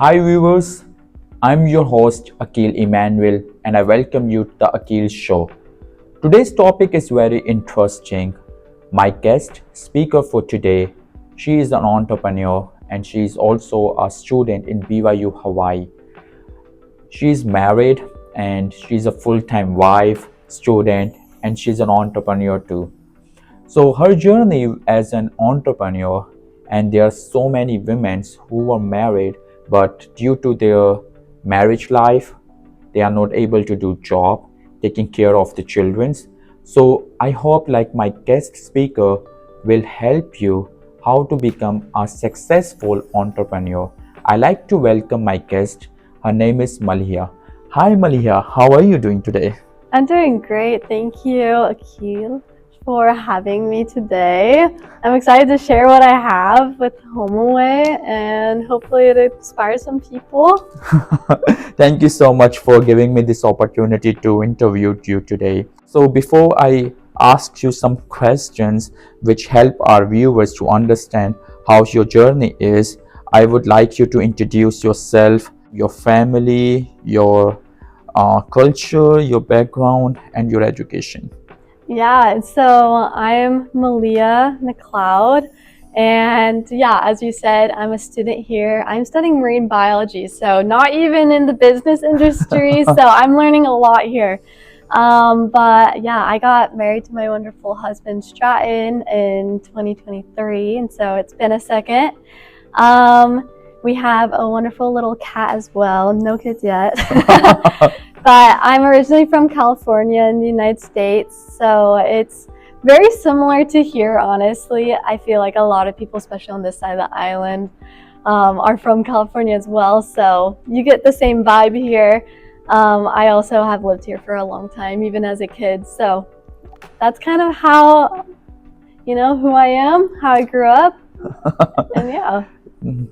Hi viewers, I'm your host Aqeel Emmanuel and I welcome you to the Aqeel Show. Today's topic is very interesting. My guest speaker for today, she is an entrepreneur and she is also a student in BYU Hawaii. She is married and she's a full-time wife, student, and she's an entrepreneur too. So her journey as an entrepreneur, and there are so many women who are married, but due to their marriage life, they are not able to do job, taking care of the childrens. So I hope like my guest speaker will help you how to become a successful entrepreneur. I like to welcome my guest. Her name is Maliha. Hi Maliha, how are you doing today? I'm doing great. Thank you, Aqeel, for having me today. I'm excited to share what I have with HomeAway and hopefully it inspires some people. Thank you so much for giving me this opportunity to interview you today. So, before I ask you some questions which help our viewers to understand how your journey is, I would like you to introduce yourself, your family, your culture, your background, and your education. Yeah, so I'm Malia McLeod. And yeah, as you said, I'm a student here. I'm studying marine biology, so not even in the business industry. So I'm learning a lot here. But yeah, I got married to my wonderful husband Stratton in 2023, and so it's been a second. We have a wonderful little cat as well. No kids yet. But I'm originally from California in the United States, so it's very similar to here, honestly. I feel like a lot of people, especially on this side of the island, are from California as well, so you get the same vibe here. I also have lived here for a long time, even as a kid, so that's kind of how, who I am, how I grew up, and yeah.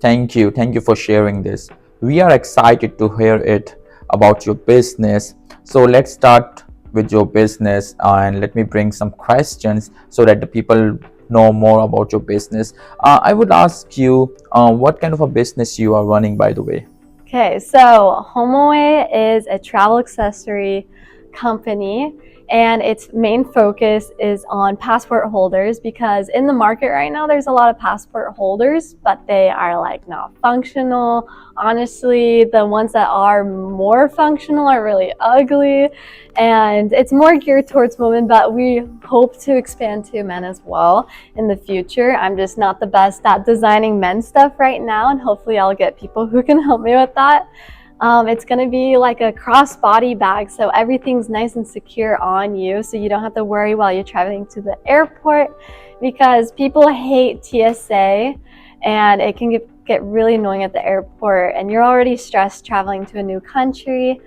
Thank you. Thank you for sharing this. We are excited to hear it about your business. So let's start with your business and let me bring some questions so that the people know more about your business. I would ask you what kind of a business you are running, by the way. Okay, so HomeAway is a travel accessory company, and its main focus is on passport holders because in the market right now there's a lot of passport holders, but they are like not functional. Honestly, the ones that are more functional are really ugly, and it's more geared towards women, but we hope to expand to men as well in the future. I'm just not the best at designing men's stuff right now, and hopefully I'll get people who can help me with that. It's going to be like a crossbody bag, so everything's nice and secure on you, so you don't have to worry while you're traveling to the airport, because people hate TSA and it can get really annoying at the airport, and you're already stressed traveling to a new country.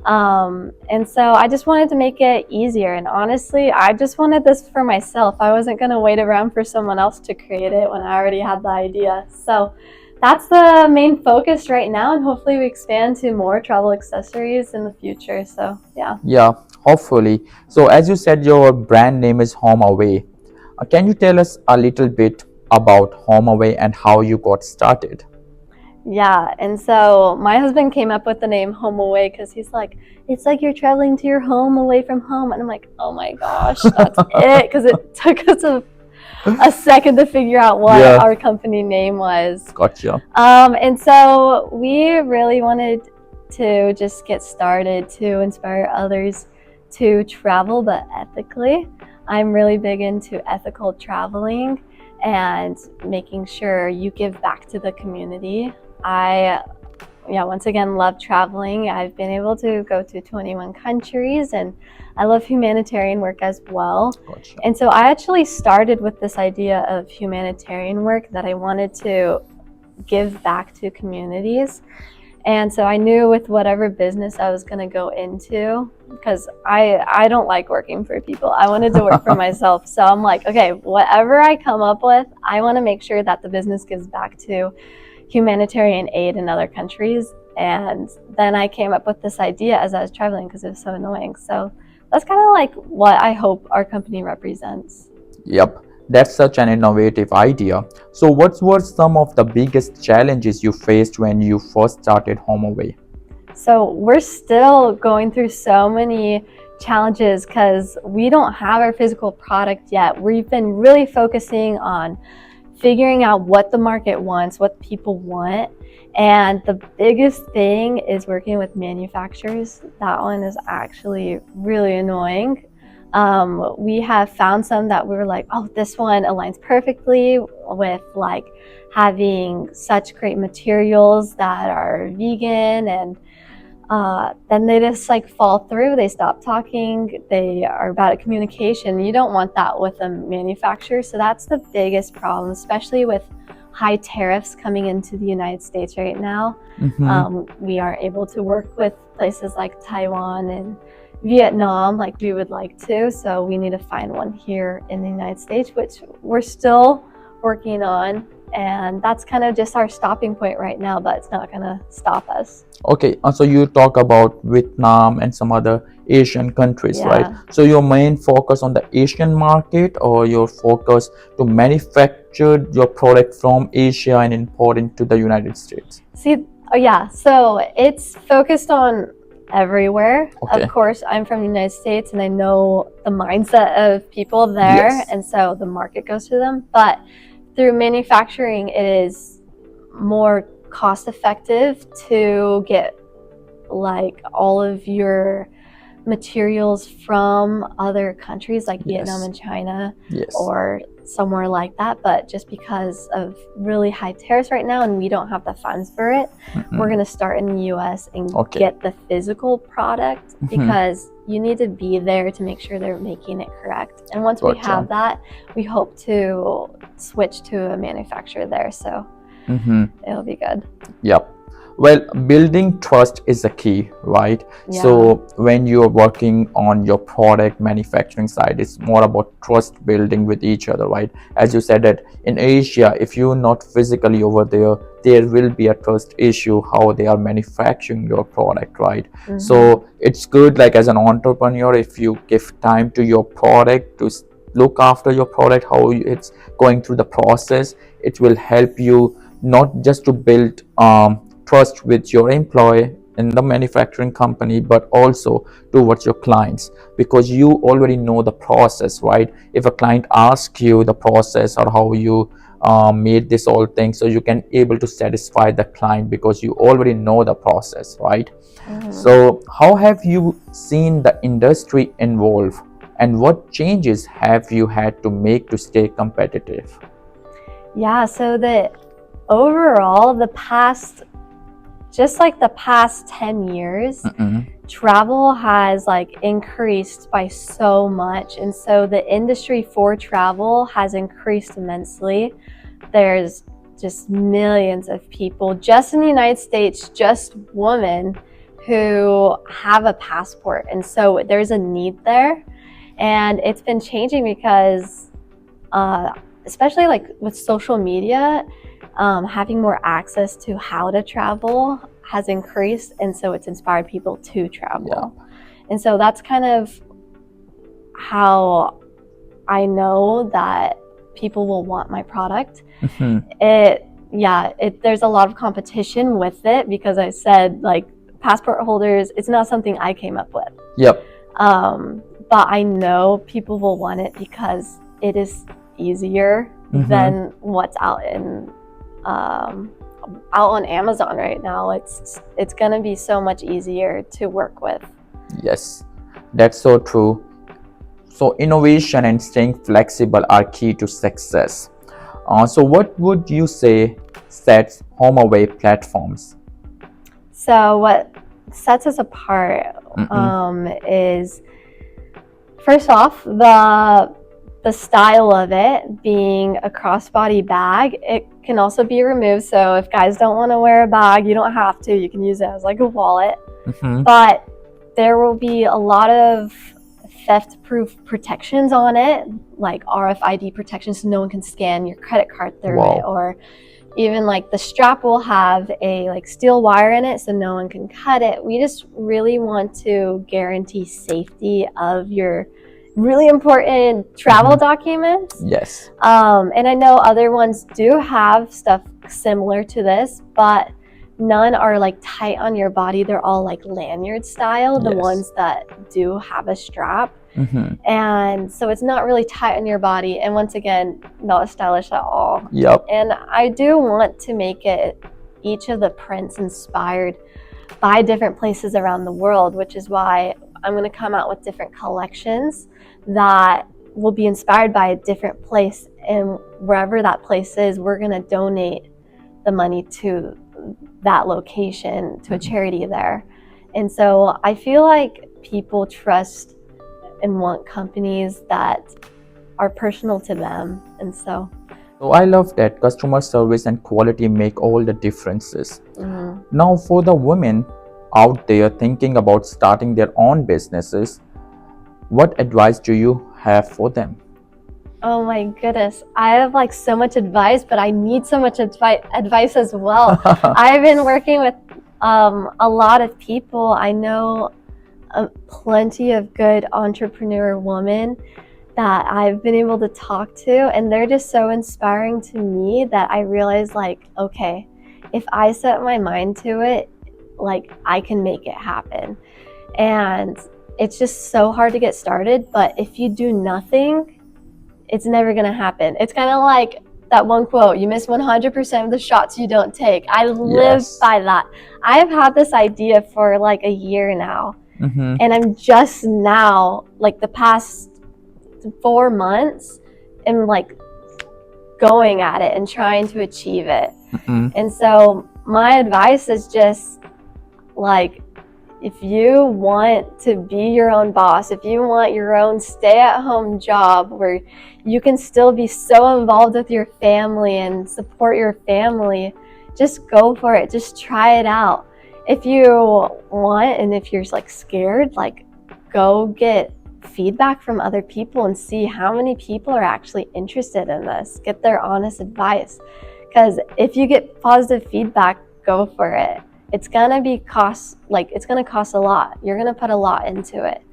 And so I just wanted to make it easier, and honestly, I just wanted this for myself. I wasn't going to wait around for someone else to create it when I already had the idea. So that's the main focus right now, and hopefully we expand to more travel accessories in the future. So Yeah, hopefully. So as you said, your brand name is HomeAway. Can you tell us a little bit about HomeAway and how you got started? Yeah, and so my husband came up with the name HomeAway because he's like, it's like you're traveling to your home away from home. And I'm like, oh my gosh, that's it. Because it took us a second to figure out what our company name was. Gotcha. And so we really wanted to just get started to inspire others to travel, but ethically. I'm really big into ethical traveling and making sure you give back to the community. I once again love traveling. I've been able to go to 21 countries, and I love humanitarian work as well. Gotcha. And so I actually started with this idea of humanitarian work that I wanted to give back to communities. And so I knew with whatever business I was going to go into, because I don't like working for people. I wanted to work for myself. So I'm like, okay, whatever I come up with, I want to make sure that the business gives back to humanitarian aid in other countries. And then I came up with this idea as I was traveling because it was so annoying. So that's kind of like what I hope our company represents. Yep. That's such an innovative idea. So, what were some of the biggest challenges you faced when you first started HomeAway? So we're still going through so many challenges because we don't have our physical product yet. We've been really focusing on figuring out what the market wants, what people want. And the biggest thing is working with manufacturers. That one is actually really annoying. We have found some that we were like, oh, this one aligns perfectly with like having such great materials that are vegan, and then they just like fall through. They stop talking. They are bad at communication. You don't want that with a manufacturer. So that's the biggest problem, especially with high tariffs coming into the United States right now. We are able to work with places like Taiwan and Vietnam like we would like to. So we need to find one here in the United States, which we're still working on. And that's kind of just our stopping point right now, but it's not going to stop us. Okay, so you talk about Vietnam and some other Asian countries, right? Yeah. So your main focus on the Asian market, or your focus to manufacture your product from Asia and import into the United States? Yeah, so it's focused on everywhere. Okay. Of course, I'm from the United States and I know the mindset of people there, Yes. and so the market goes to them. But through manufacturing, it is more cost effective to get like all of your materials from other countries like Vietnam and China, Yes. or somewhere like that. But just because of really high tariffs right now and we don't have the funds for it, we're going to start in the US and get the physical product, because you need to be there to make sure they're making it correct. And once we have that, we hope to switch to a manufacturer there. So it'll be good. Yep. Well, building trust is the key, right? Yeah. So when you're working on your product manufacturing side, it's more about trust building with each other, right? As you said that in Asia, if you're not physically over there, there will be a trust issue how they are manufacturing your product, right? So it's good, like as an entrepreneur, if you give time to your product, to look after your product, how it's going through the process, it will help you not just to build trust with your employee in the manufacturing company, but also towards your clients, because you already know the process, right? If a client asks you the process or how you made this whole thing, so you can able to satisfy the client because you already know the process, right? So how have you seen the industry evolve, and what changes have you had to make to stay competitive? Yeah, so the overall, the past 10 years, travel has like increased by so much. And so the industry for travel has increased immensely. There's just millions of people just in the United States, just women who have a passport. And so there's a need there. And it's been changing because, especially like with social media, having more access to how to travel has increased, and so it's inspired people to travel. And so that's kind of how I know that people will want my product. There's a lot of competition with it, because I said like passport holders, it's not something I came up with. But I know people will want it because it is easier than what's out on Amazon right now. It's gonna be so much easier to work with. Yes, that's so true. So innovation and staying flexible are key to success. So what would you say sets HomeAway platforms? So what sets us apart is, first off, the style of it being a crossbody bag. It can also be removed, so if guys don't want to wear a bag, you don't have to. You can use it as like a wallet. But there will be a lot of theft-proof protections on it, like RFID protections, so no one can scan your credit card through it, or even like the strap will have a like steel wire in it so no one can cut it. We just really want to guarantee safety of your really important travel documents. Yes. And I know other ones do have stuff similar to this, but none are like tight on your body. They're all like lanyard style, the Yes. ones that do have a strap. Mm-hmm. And so it's not really tight on your body. And once again, not stylish at all. Yep. And I do want to make it each of the prints inspired by different places around the world, which is why I'm going to come out with different collections that will be inspired by a different place. And wherever that place is, we're going to donate the money to that location, to a charity there. And so I feel like people trust and want companies that are personal to them. And so I love that customer service and quality make all the differences. Now, for the women out there thinking about starting their own businesses, what advice do you have for them? oh my goodness, I have like so much advice, but I need so much advice as well. I've been working with a lot of people. I know plenty of good entrepreneur women that I've been able to talk to, and they're just so inspiring to me that I realize, like, okay, if I set my mind to it, like, I can make it happen. And it's just so hard to get started, but if you do nothing, it's never gonna happen. It's kind of like that one quote, you miss 100% of the shots you don't take. I live by that. I've had this idea for like a year now. And I'm just now, like the past 4 months, am like going at it and trying to achieve it. And so my advice is just like, if you want to be your own boss, if you want your own stay-at-home job where you can still be so involved with your family and support your family, just go for it. Just try it out. If you want, and if you're like scared, like go get feedback from other people and see how many people are actually interested in this. Get their honest advice. Because if you get positive feedback, go for it. It's gonna cost a lot. You're gonna put a lot into it.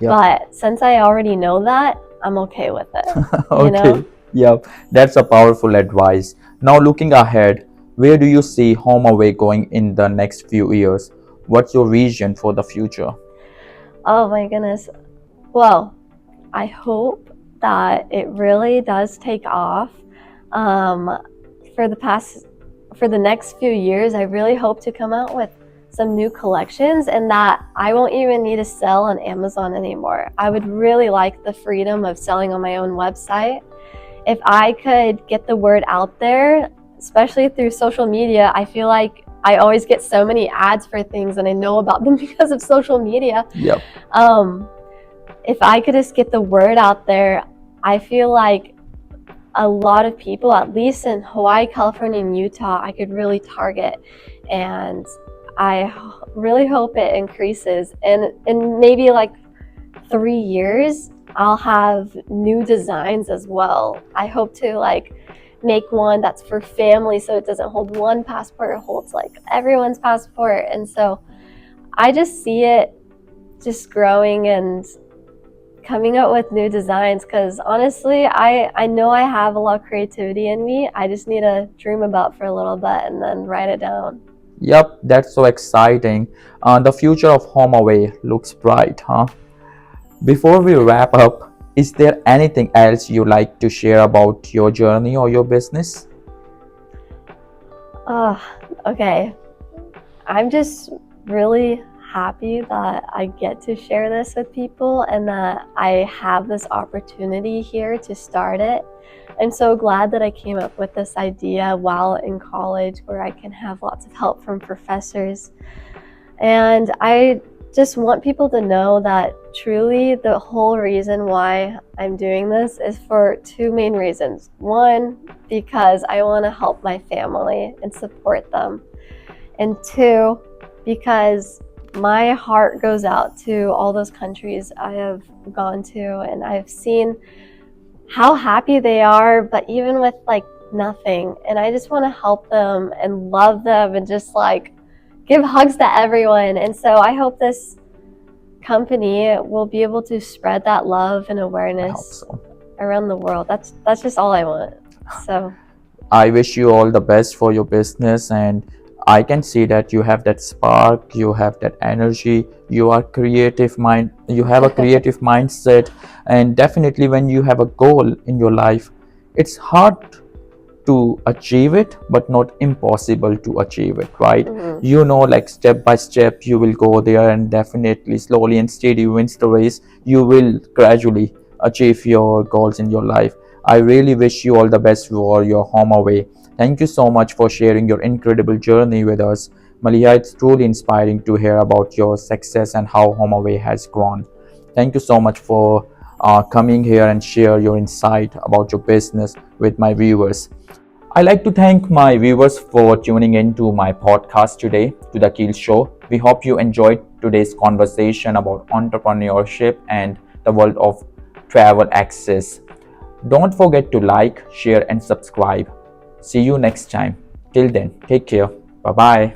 But since I already know that, I'm okay with it. Okay. You know? Yeah, that's a powerful advice. Now, looking ahead, where do you see HomeAway going in the next few years? What's your vision for the future? Oh my goodness. Well, I hope that it really does take off. For the next few years, I really hope to come out with some new collections and that I won't even need to sell on Amazon anymore. I would really like the freedom of selling on my own website. If I could get the word out there, especially through social media, I feel like I always get so many ads for things and I know about them because of social media. Yep. If I could just get the word out there, I feel like a lot of people, at least in Hawaii, California, and Utah, I could really target. And I really hope it increases. And in maybe like 3 years, I'll have new designs as well. I hope to like make one that's for family so it doesn't hold one passport, it holds like everyone's passport. And so I just see it just growing and coming up with new designs, because honestly, I know I have a lot of creativity in me. I just need to dream about for a little bit and then write it down. Yep, that's so exciting. The future of HomeAway looks bright, huh? Before we wrap up, is there anything else you like to share about your journey or your business? Okay. I'm just really happy that I get to share this with people and that I have this opportunity here to start it. I'm so glad that I came up with this idea while in college, where I can have lots of help from professors. And I just want people to know that truly the whole reason why I'm doing this is for 2 main reasons. One, because I want to help my family and support them. And 2, because my heart goes out to all those countries I have gone to, and I've seen how happy they are, but even with like nothing. And I just want to help them and love them and just like give hugs to everyone. And so I hope this company will be able to spread that love and I hope awareness so. around the world. That's just all I want. So I wish you all the best for your business, and I can see that you have that spark, you have that energy, you are creative mind, you have a creative mindset, and definitely when you have a goal in your life, it's hard to achieve it but not impossible to achieve it, right? You know, like step by step you will go there, and definitely slowly and steady wins the race. You will gradually achieve your goals in your life. I really wish you all the best for your home away. Thank you so much for sharing your incredible journey with us, Malia. It's truly inspiring to hear about your success and how home away has grown. Thank you so much for coming here and share your insight about your business with my viewers. I like to thank my viewers for tuning in to my podcast today, to the Aqeel Show. We hope you enjoyed today's conversation about entrepreneurship and the world of travel access. Don't forget to like, share, and subscribe. See you next time. Till then, take care. Bye bye.